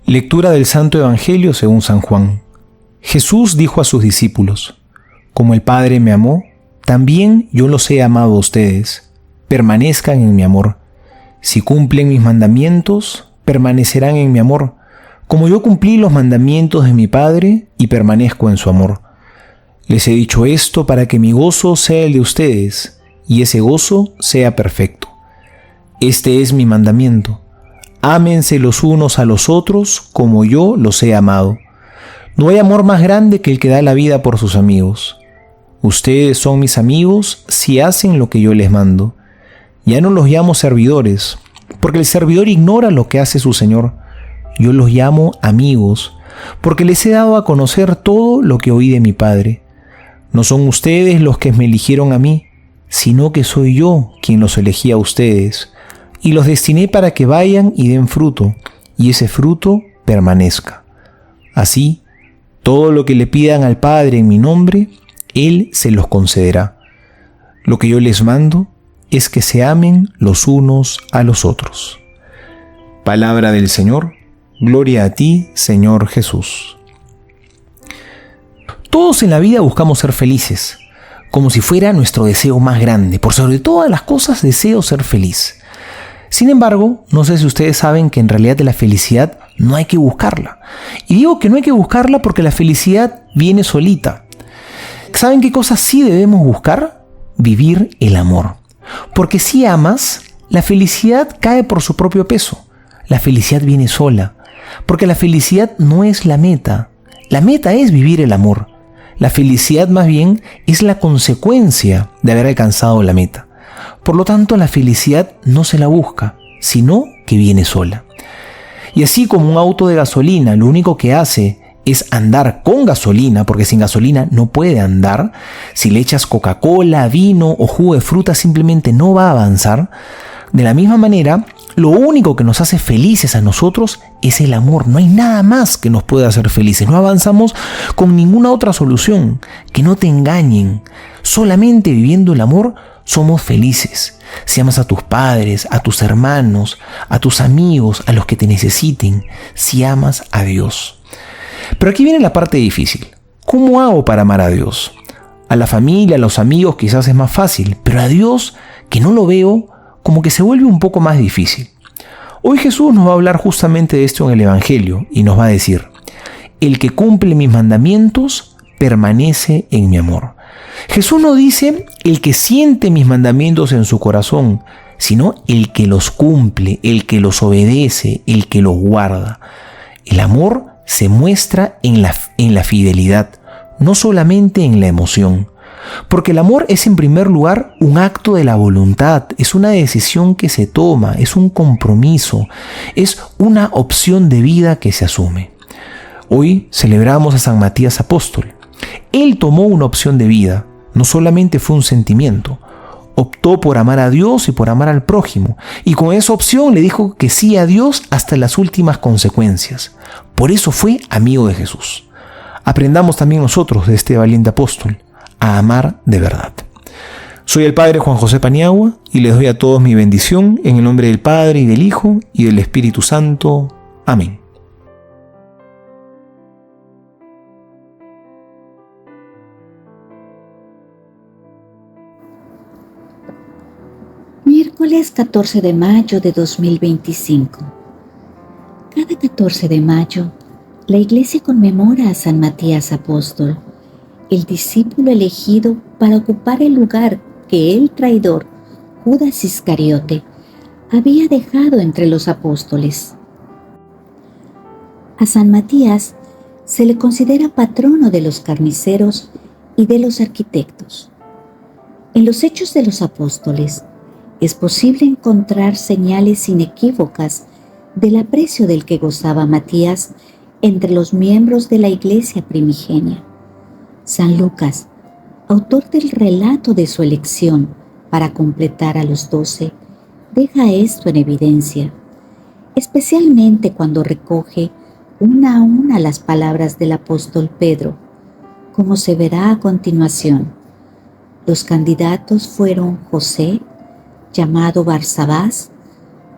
Lectura del Santo Evangelio según San Juan. Jesús dijo a sus discípulos: Como el Padre me amó, también yo los he amado a ustedes. Permanezcan en mi amor. Si cumplen mis mandamientos, permanecerán en mi amor, como yo cumplí los mandamientos de mi Padre y permanezco en su amor. Les he dicho esto para que mi gozo sea el de ustedes, y ese gozo sea perfecto. Este es mi mandamiento: ámense los unos a los otros como yo los he amado. No hay amor más grande que el que da la vida por sus amigos. Ustedes son mis amigos si hacen lo que yo les mando. Ya no los llamo servidores, porque el servidor ignora lo que hace su Señor. Yo los llamo amigos, porque les he dado a conocer todo lo que oí de mi Padre. No son ustedes los que me eligieron a mí, sino que soy yo quien los elegí a ustedes, y los destiné para que vayan y den fruto, y ese fruto permanezca. Así, todo lo que le pidan al Padre en mi nombre, Él se los concederá. Lo que yo les mando es que se amen los unos a los otros. Palabra del Señor. Gloria a ti, Señor Jesús. Todos en la vida buscamos ser felices, como si fuera nuestro deseo más grande. Por sobre todas las cosas deseo ser feliz. Sin embargo, no sé si ustedes saben que en realidad de la felicidad no hay que buscarla. Y digo que no hay que buscarla porque la felicidad viene solita. ¿Saben qué cosas sí debemos buscar? Vivir el amor. Porque si amas, la felicidad cae por su propio peso. La felicidad viene sola. Porque la felicidad no es la meta. La meta es vivir el amor. La felicidad más bien es la consecuencia de haber alcanzado la meta. Por lo tanto, la felicidad no se la busca, sino que viene sola. Y así como un auto de gasolina lo único que hace es andar con gasolina, porque sin gasolina no puede andar, si le echas Coca-Cola, vino o jugo de fruta simplemente no va a avanzar. De la misma manera, lo único que nos hace felices a nosotros es el amor. No hay nada más que nos pueda hacer felices. No avanzamos con ninguna otra solución. Que no te engañen. Solamente viviendo el amor somos felices. Si amas a tus padres, a tus hermanos, a tus amigos, a los que te necesiten, si amas a Dios. Pero aquí viene la parte difícil. ¿Cómo hago para amar a Dios? A la familia, a los amigos quizás es más fácil, pero a Dios, que no lo veo, como que se vuelve un poco más difícil. Hoy Jesús nos va a hablar justamente de esto en el Evangelio y nos va a decir: el que cumple mis mandamientos permanece en mi amor. Jesús no dice el que siente mis mandamientos en su corazón, sino el que los cumple, el que los obedece, el que los guarda. El amor se muestra en la fidelidad, no solamente en la emoción. Porque el amor es en primer lugar un acto de la voluntad, es una decisión que se toma, es un compromiso, es una opción de vida que se asume. Hoy celebramos a San Matías Apóstol. Él tomó una opción de vida, no solamente fue un sentimiento. Optó por amar a Dios y por amar al prójimo, y con esa opción le dijo que sí a Dios hasta las últimas consecuencias. Por eso fue amigo de Jesús. Aprendamos también nosotros de este valiente apóstol a amar de verdad. Soy el Padre Juan José Paniagua y les doy a todos mi bendición en el nombre del Padre y del Hijo y del Espíritu Santo. Amén. Miércoles 14 de mayo de 2025. Cada 14 de mayo, la Iglesia conmemora a San Matías Apóstol, el discípulo elegido para ocupar el lugar que el traidor, Judas Iscariote, había dejado entre los apóstoles. A San Matías se le considera patrono de los carniceros y de los arquitectos. En los Hechos de los Apóstoles es posible encontrar señales inequívocas del aprecio del que gozaba Matías entre los miembros de la Iglesia primigenia. San Lucas, autor del relato de su elección para completar a los 12, deja esto en evidencia, especialmente cuando recoge una a una las palabras del apóstol Pedro, como se verá a continuación. Los candidatos fueron José, llamado Barsabás,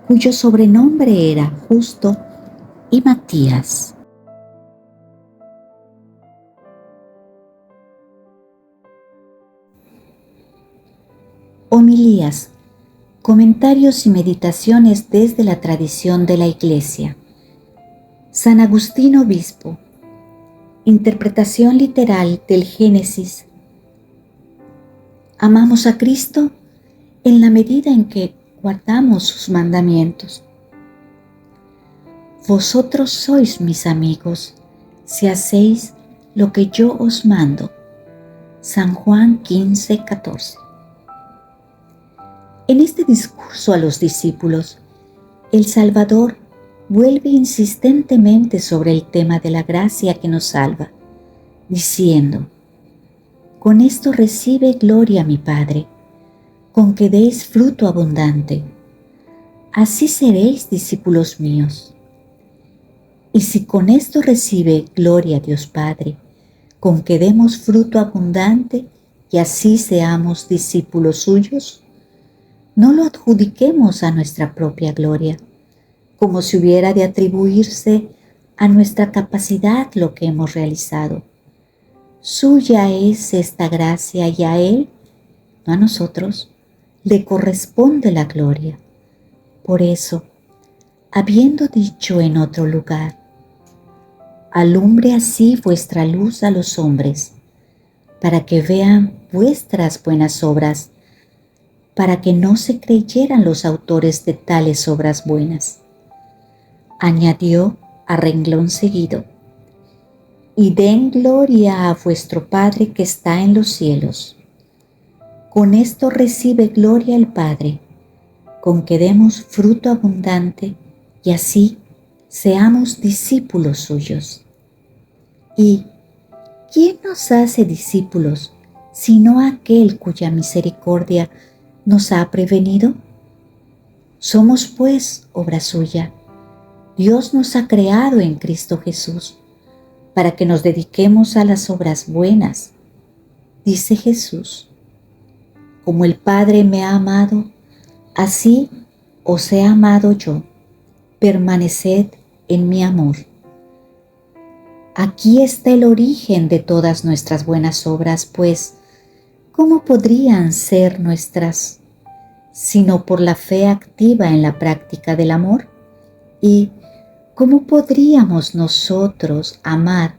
cuyo sobrenombre era Justo, y Matías. Homilías, comentarios y meditaciones desde la tradición de la Iglesia. San Agustín Obispo. Interpretación literal del Génesis. Amamos a Cristo en la medida en que guardamos sus mandamientos. Vosotros sois mis amigos si hacéis lo que yo os mando. San Juan 15:14. En este discurso a los discípulos, el Salvador vuelve insistentemente sobre el tema de la gracia que nos salva, diciendo: con esto recibe gloria mi Padre, con que deis fruto abundante. Así seréis discípulos míos. Y si con esto recibe gloria Dios Padre, con que demos fruto abundante y así seamos discípulos suyos, no lo adjudiquemos a nuestra propia gloria, como si hubiera de atribuirse a nuestra capacidad lo que hemos realizado. Suya es esta gracia y a Él, no a nosotros, le corresponde la gloria. Por eso, habiendo dicho en otro lugar: alumbre así vuestra luz a los hombres, para que vean vuestras buenas obras, para que no se creyeran los autores de tales obras buenas. Añadió a renglón seguido: y den gloria a vuestro Padre que está en los cielos. Con esto recibe gloria el Padre, con que demos fruto abundante y así seamos discípulos suyos. ¿Y quién nos hace discípulos sino aquel cuya misericordia nos ha prevenido? Somos pues obra suya. Dios nos ha creado en Cristo Jesús para que nos dediquemos a las obras buenas. Dice Jesús: como el Padre me ha amado, así os he amado yo. Permaneced en mi amor. Aquí está el origen de todas nuestras buenas obras, pues, ¿cómo podrían ser nuestras sino por la fe activa en la práctica del amor? ¿Y cómo podríamos nosotros amar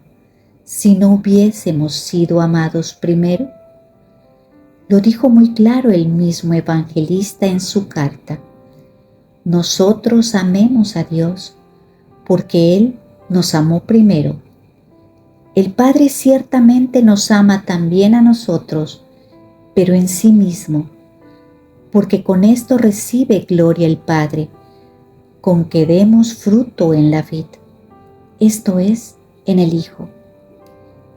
si no hubiésemos sido amados primero? Lo dijo muy claro el mismo evangelista en su carta: nosotros amemos a Dios porque Él nos amó primero. El Padre ciertamente nos ama también a nosotros, pero en sí mismo, porque con esto recibe gloria el Padre, con que demos fruto en la vid, esto es, en el Hijo,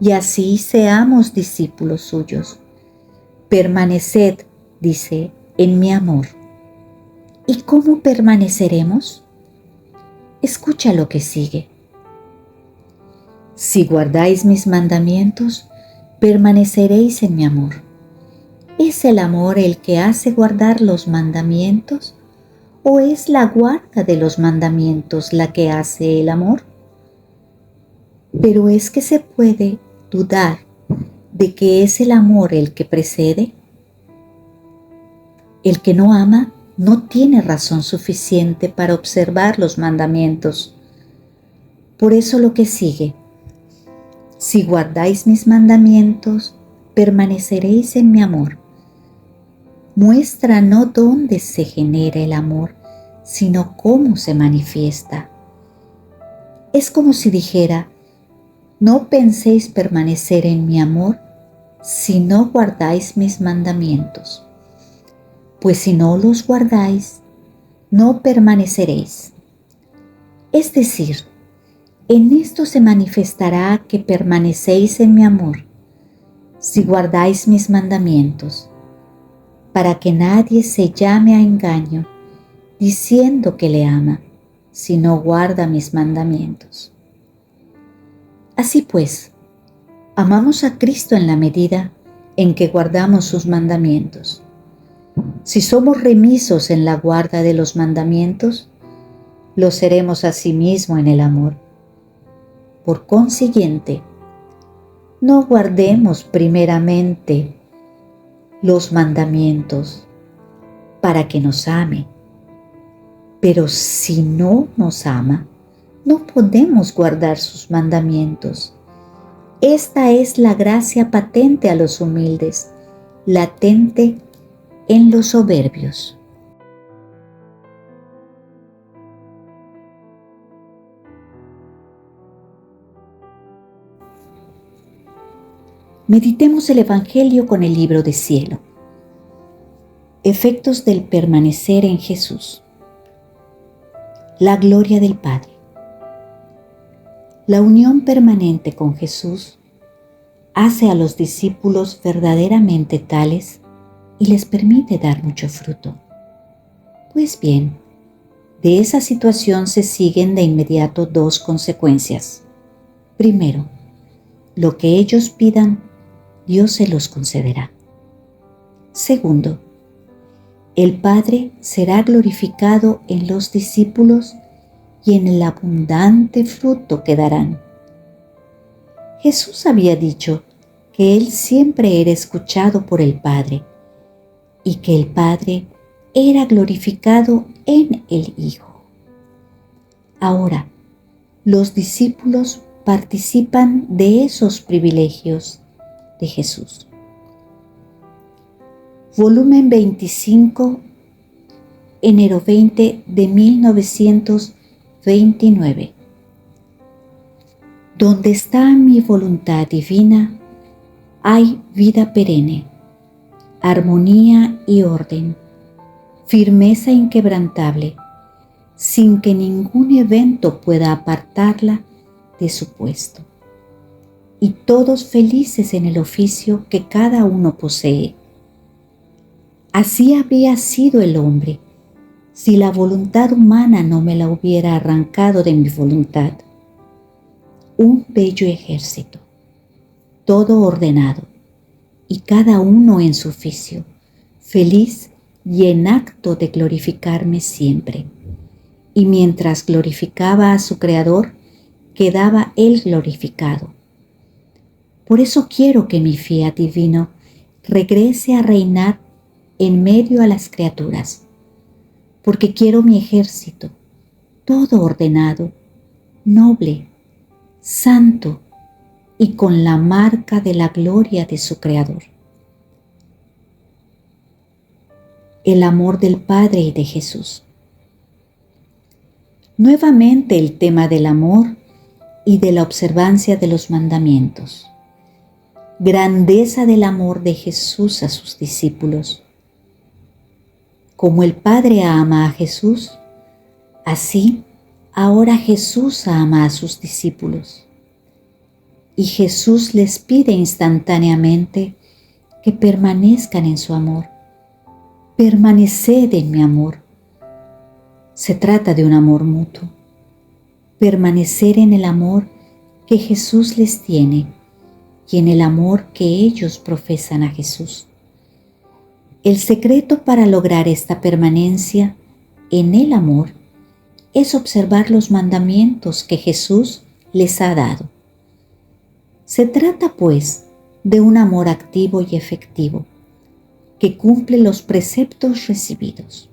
y así seamos discípulos suyos. Permaneced, dice, en mi amor. ¿Y cómo permaneceremos? Escucha lo que sigue. Si guardáis mis mandamientos, permaneceréis en mi amor. ¿Es el amor el que hace guardar los mandamientos? ¿O es la guarda de los mandamientos la que hace el amor? Pero es que se puede dudar de que es el amor el que precede. El que no ama no tiene razón suficiente para observar los mandamientos. Por eso lo que sigue: si guardáis mis mandamientos, permaneceréis en mi amor. Muestra no dónde se genera el amor, sino cómo se manifiesta. Es como si dijera: no penséis permanecer en mi amor si no guardáis mis mandamientos. Pues si no los guardáis, no permaneceréis. Es decir, en esto se manifestará que permanecéis en mi amor, si guardáis mis mandamientos, para que nadie se llame a engaño, diciendo que le ama, si no guarda mis mandamientos. Así pues, amamos a Cristo en la medida en que guardamos sus mandamientos. Si somos remisos en la guarda de los mandamientos, lo seremos asimismo en el amor. Por consiguiente, no guardemos primeramente los mandamientos para que nos ame, pero si no nos ama, no podemos guardar sus mandamientos. Esta es la gracia patente a los humildes, latente en los soberbios. Meditemos el Evangelio con el libro de cielo. Efectos del permanecer en Jesús. La gloria del Padre. La unión permanente con Jesús hace a los discípulos verdaderamente tales y les permite dar mucho fruto. Pues bien, de esa situación se siguen de inmediato dos consecuencias. Primero, lo que ellos pidan, Dios se los concederá. Segundo, el Padre será glorificado en los discípulos y en el abundante fruto que darán. Jesús había dicho que Él siempre era escuchado por el Padre y que el Padre era glorificado en el Hijo. Ahora, los discípulos participan de esos privilegios de Jesús. Volumen 25, enero 20 de 1929. Donde está mi voluntad divina, hay vida perenne, armonía y orden, firmeza inquebrantable, sin que ningún evento pueda apartarla de su puesto. Y todos felices en el oficio que cada uno posee. Así habría sido el hombre si la voluntad humana no me la hubiera arrancado de mi voluntad. Un bello ejército, todo ordenado, y cada uno en su oficio, feliz y en acto de glorificarme siempre. Y mientras glorificaba a su Creador, quedaba Él glorificado. Por eso quiero que mi fiat divino regrese a reinar en medio a las criaturas, porque quiero mi ejército, todo ordenado, noble, santo y con la marca de la gloria de su Creador. El amor del Padre y de Jesús. Nuevamente el tema del amor y de la observancia de los mandamientos. Grandeza del amor de Jesús a sus discípulos. Como el Padre ama a Jesús, así ahora Jesús ama a sus discípulos. Y Jesús les pide instantáneamente que permanezcan en su amor. Permaneced en mi amor. Se trata de un amor mutuo. Permanecer en el amor que Jesús les tiene y en el amor que ellos profesan a Jesús. El secreto para lograr esta permanencia en el amor es observar los mandamientos que Jesús les ha dado. Se trata, pues, de un amor activo y efectivo, que cumple los preceptos recibidos.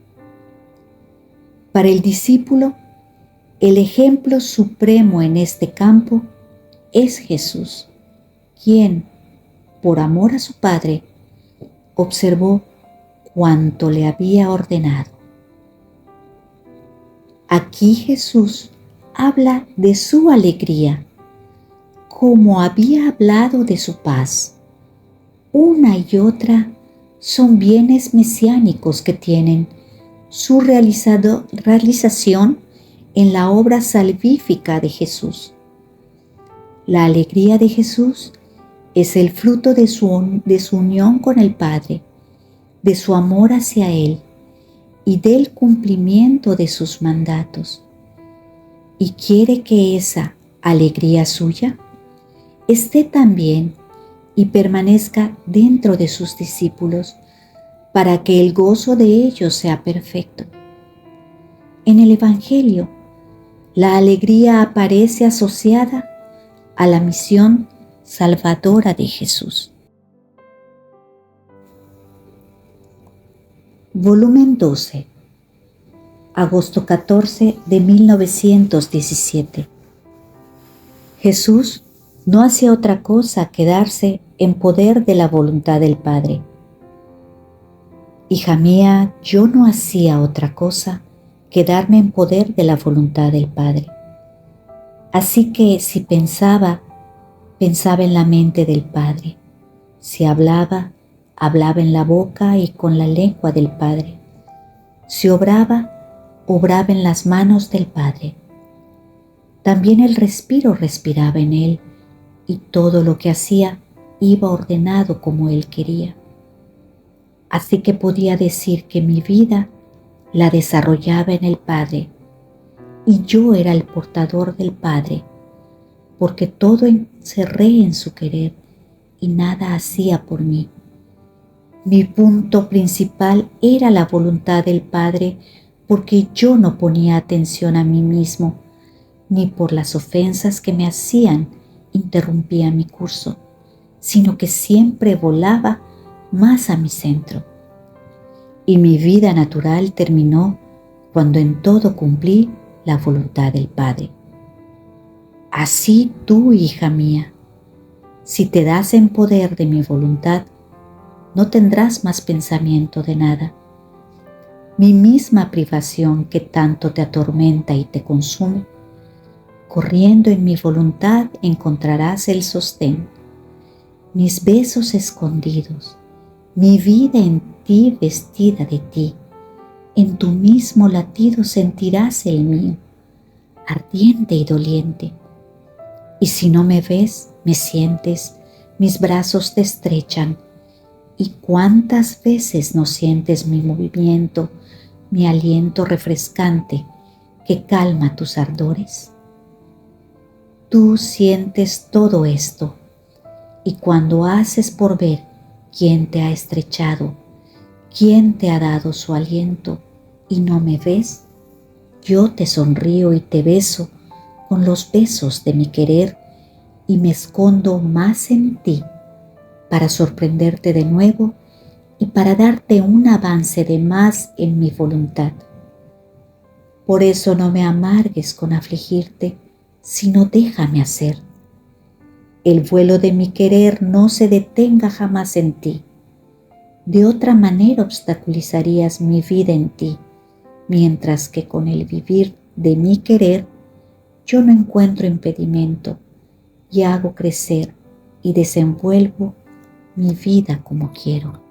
Para el discípulo, el ejemplo supremo en este campo es Jesús, quien, por amor a su Padre, observó cuanto le había ordenado. Aquí Jesús habla de su alegría, como había hablado de su paz. Una y otra son bienes mesiánicos que tienen su realización en la obra salvífica de Jesús. La alegría de Jesús es el fruto de su unión con el Padre, de su amor hacia Él y del cumplimiento de sus mandatos. Y quiere que esa alegría suya esté también y permanezca dentro de sus discípulos para que el gozo de ellos sea perfecto. En el Evangelio la alegría aparece asociada a la misión salvadora de Jesús. Volumen 12, agosto 14 de 1917. Jesús no hacía otra cosa que darse en poder de la voluntad del Padre. Hija mía, yo no hacía otra cosa que darme en poder de la voluntad del Padre. Así que si pensaba en la mente del Padre. Si hablaba en la boca y con la lengua del Padre. Si obraba en las manos del Padre. También el respiro respiraba en él, y todo lo que hacía iba ordenado como él quería. Así que podía decir que mi vida la desarrollaba en el Padre, y yo era el portador del Padre, porque todo encerré en su querer y nada hacía por mí. Mi punto principal era la voluntad del Padre, porque yo no ponía atención a mí mismo, ni por las ofensas que me hacían interrumpía mi curso, sino que siempre volaba más a mi centro. Y mi vida natural terminó cuando en todo cumplí la voluntad del Padre. Así tú, hija mía, si te das en poder de mi voluntad, no tendrás más pensamiento de nada. Mi misma privación que tanto te atormenta y te consume, corriendo en mi voluntad encontrarás el sostén. Mis besos escondidos, mi vida en ti vestida de ti, en tu mismo latido sentirás el mío, ardiente y doliente. Y si no me ves, me sientes, mis brazos te estrechan. ¿Y cuántas veces no sientes mi movimiento, mi aliento refrescante que calma tus ardores? Tú sientes todo esto, y cuando haces por ver quién te ha estrechado, quién te ha dado su aliento, y no me ves, yo te sonrío y te beso con los besos de mi querer, y me escondo más en ti para sorprenderte de nuevo y para darte un avance de más en mi voluntad. Por eso no me amargues con afligirte, sino déjame hacer. El vuelo de mi querer no se detenga jamás en ti. De otra manera obstaculizarías mi vida en ti, mientras que con el vivir de mi querer yo no encuentro impedimento y hago crecer y desenvuelvo mi vida como quiero.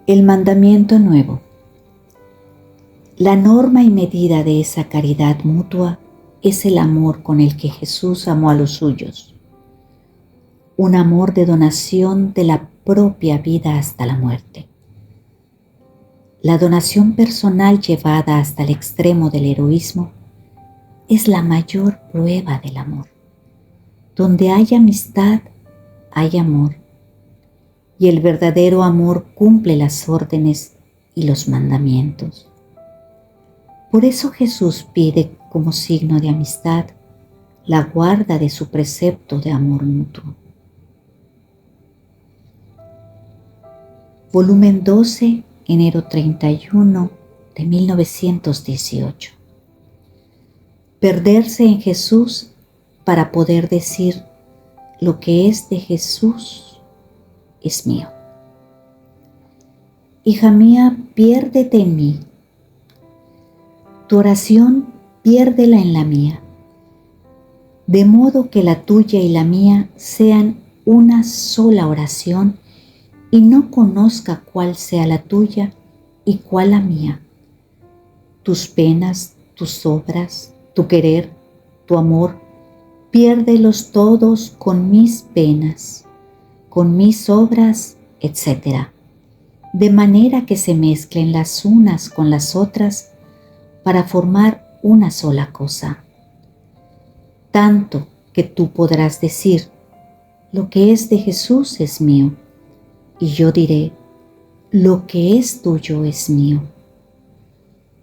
El mandamiento nuevo. La norma y medida de esa caridad mutua es el amor con el que Jesús amó a los suyos. Un amor de donación de la propia vida hasta la muerte. La donación personal llevada hasta el extremo del heroísmo es la mayor prueba del amor. Donde hay amistad, hay amor. Y el verdadero amor cumple las órdenes y los mandamientos. Por eso Jesús pide como signo de amistad la guarda de su precepto de amor mutuo. Volumen 12, enero 31 de 1918. Perderse en Jesús para poder decir lo que es de Jesús es mío. Hija mía, piérdete en mí. Tu oración, piérdela en la mía, de modo que la tuya y la mía sean una sola oración y no conozca cuál sea la tuya y cuál la mía. Tus penas, tus obras, tu querer, tu amor, piérdelos todos con mis penas, con mis obras, etc. De manera que se mezclen las unas con las otras para formar una sola cosa. Tanto que tú podrás decir, lo que es de Jesús es mío, y yo diré, lo que es tuyo es mío.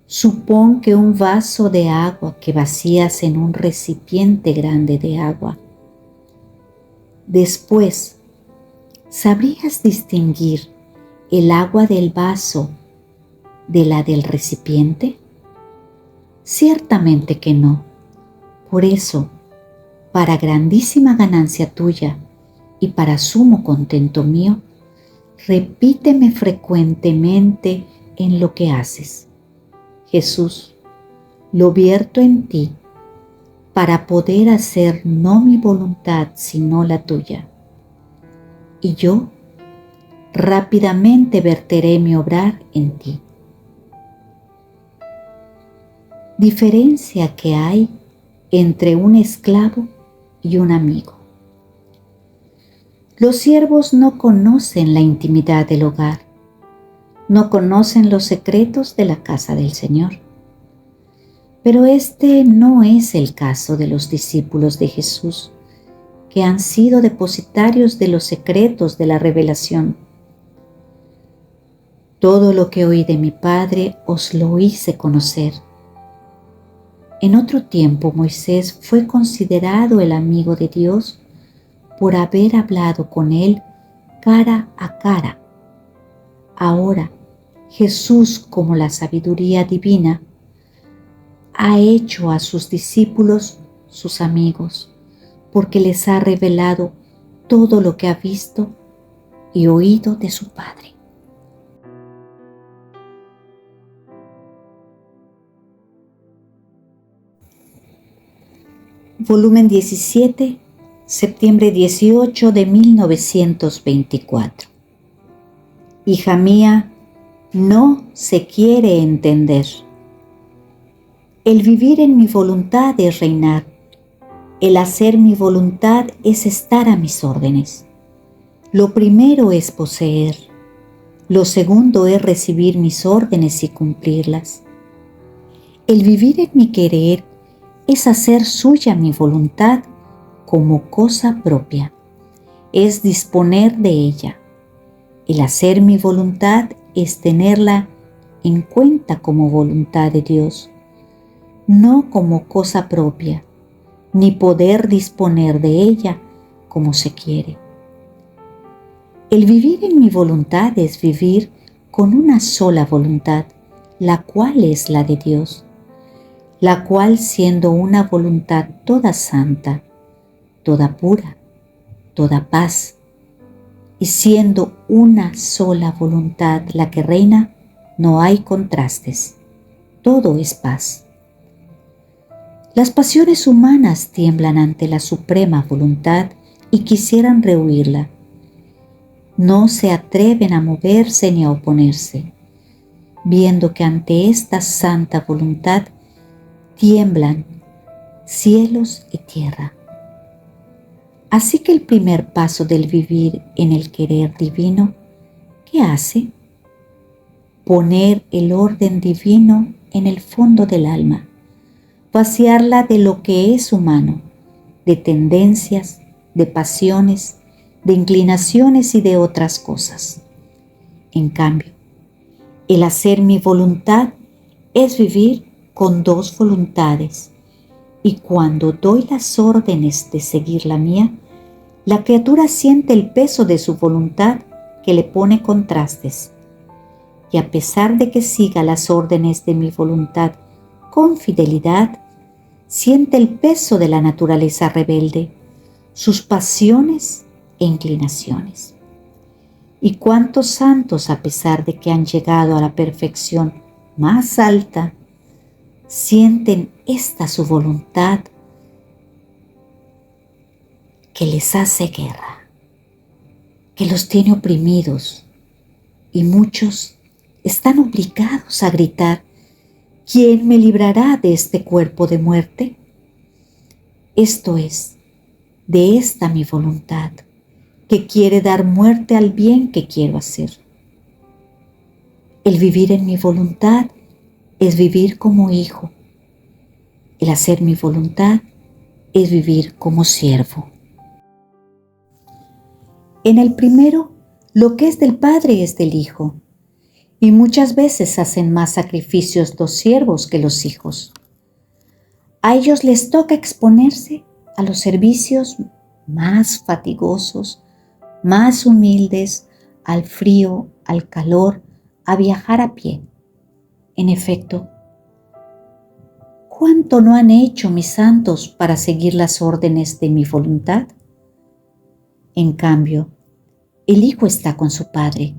Supón que un vaso de agua que vacías en un recipiente grande de agua. Después, ¿sabrías distinguir el agua del vaso de la del recipiente? Ciertamente que no. Por eso, para grandísima ganancia tuya y para sumo contento mío, repíteme frecuentemente en lo que haces. Jesús, lo vierto en ti para poder hacer no mi voluntad sino la tuya. Y yo rápidamente verteré mi obrar en ti. Diferencia que hay entre un esclavo y un amigo. Los siervos no conocen la intimidad del hogar, no conocen los secretos de la casa del Señor. Pero este no es el caso de los discípulos de Jesús, que han sido depositarios de los secretos de la revelación. Todo lo que oí de mi Padre os lo hice conocer. En otro tiempo Moisés fue considerado el amigo de Dios por haber hablado con él cara a cara. Ahora Jesús, como la sabiduría divina, ha hecho a sus discípulos sus amigos, porque les ha revelado todo lo que ha visto y oído de su Padre. Volumen 17, septiembre 18 de 1924. Hija mía, no se quiere entender. El vivir en mi voluntad es reinar. El hacer mi voluntad es estar a mis órdenes. Lo primero es poseer. Lo segundo es recibir mis órdenes y cumplirlas. El vivir en mi querer es hacer suya mi voluntad como cosa propia. Es disponer de ella. El hacer mi voluntad es tenerla en cuenta como voluntad de Dios, no como cosa propia, ni poder disponer de ella como se quiere. El vivir en mi voluntad es vivir con una sola voluntad, la cual es la de Dios, la cual siendo una voluntad toda santa, toda pura, toda paz, y siendo una sola voluntad la que reina, no hay contrastes, todo es paz. Las pasiones humanas tiemblan ante la suprema voluntad y quisieran rehuirla. No se atreven a moverse ni a oponerse, viendo que ante esta santa voluntad tiemblan cielos y tierra. Así que el primer paso del vivir en el querer divino, ¿qué hace? Poner el orden divino en el fondo del alma, vaciarla de lo que es humano, de tendencias, de pasiones, de inclinaciones y de otras cosas. En cambio, el hacer mi voluntad es vivir con dos voluntades, y cuando doy las órdenes de seguir la mía, la criatura siente el peso de su voluntad que le pone contrastes, y a pesar de que siga las órdenes de mi voluntad con fidelidad, siente el peso de la naturaleza rebelde, sus pasiones e inclinaciones. Y cuántos santos, a pesar de que han llegado a la perfección más alta, sienten esta su voluntad que les hace guerra, que los tiene oprimidos, y muchos están obligados a gritar: ¿quién me librará de este cuerpo de muerte? Esto es, de esta mi voluntad, que quiere dar muerte al bien que quiero hacer. El vivir en mi voluntad es vivir como hijo. El hacer mi voluntad es vivir como siervo. En el primero, lo que es del Padre es del Hijo, y muchas veces hacen más sacrificios los siervos que los hijos. A ellos les toca exponerse a los servicios más fatigosos, más humildes, al frío, al calor, a viajar a pie. En efecto, ¿cuánto no han hecho mis santos para seguir las órdenes de mi voluntad? En cambio, el Hijo está con su Padre,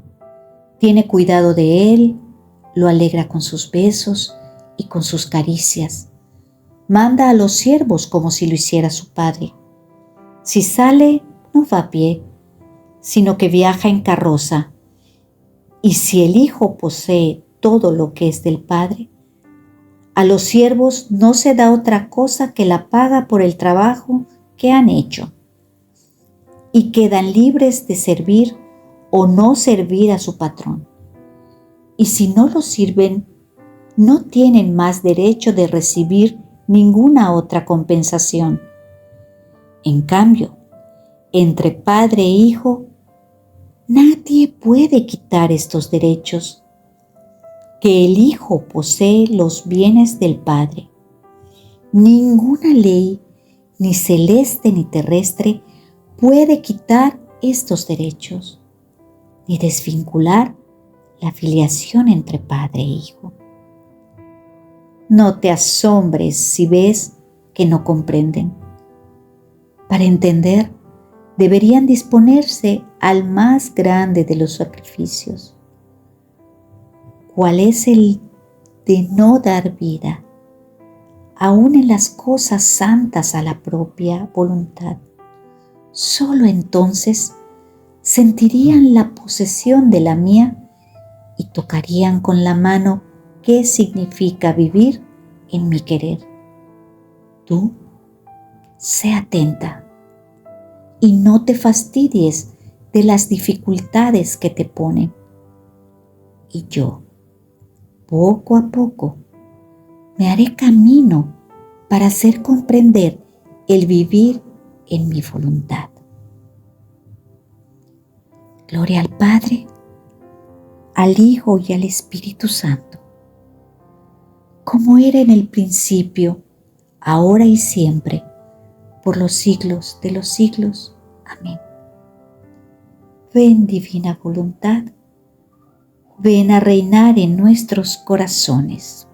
tiene cuidado de él, lo alegra con sus besos y con sus caricias. Manda a los siervos como si lo hiciera su Padre. Si sale, no va a pie, sino que viaja en carroza. Y si el Hijo posee todo lo que es del Padre, a los siervos no se da otra cosa que la paga por el trabajo que han hecho, y quedan libres de servir o no servir a su patrón. Y si no lo sirven, no tienen más derecho de recibir ninguna otra compensación. En cambio, entre padre e hijo, nadie puede quitar estos derechos. Que el Hijo posee los bienes del Padre. Ninguna ley, ni celeste ni terrestre, puede quitar estos derechos, ni desvincular la filiación entre Padre e Hijo. No te asombres si ves que no comprenden. Para entender, deberían disponerse al más grande de los sacrificios. ¿Cuál es el de no dar vida, aun en las cosas santas a la propia voluntad? Solo entonces sentirían la posesión de la mía y tocarían con la mano qué significa vivir en mi querer. Tú, sé atenta y no te fastidies de las dificultades que te ponen. Y yo, poco a poco, me haré camino para hacer comprender el vivir en mi voluntad. Gloria al Padre, al Hijo y al Espíritu Santo, como era en el principio, ahora y siempre, por los siglos de los siglos. Amén. Ven, divina voluntad, ven a reinar en nuestros corazones.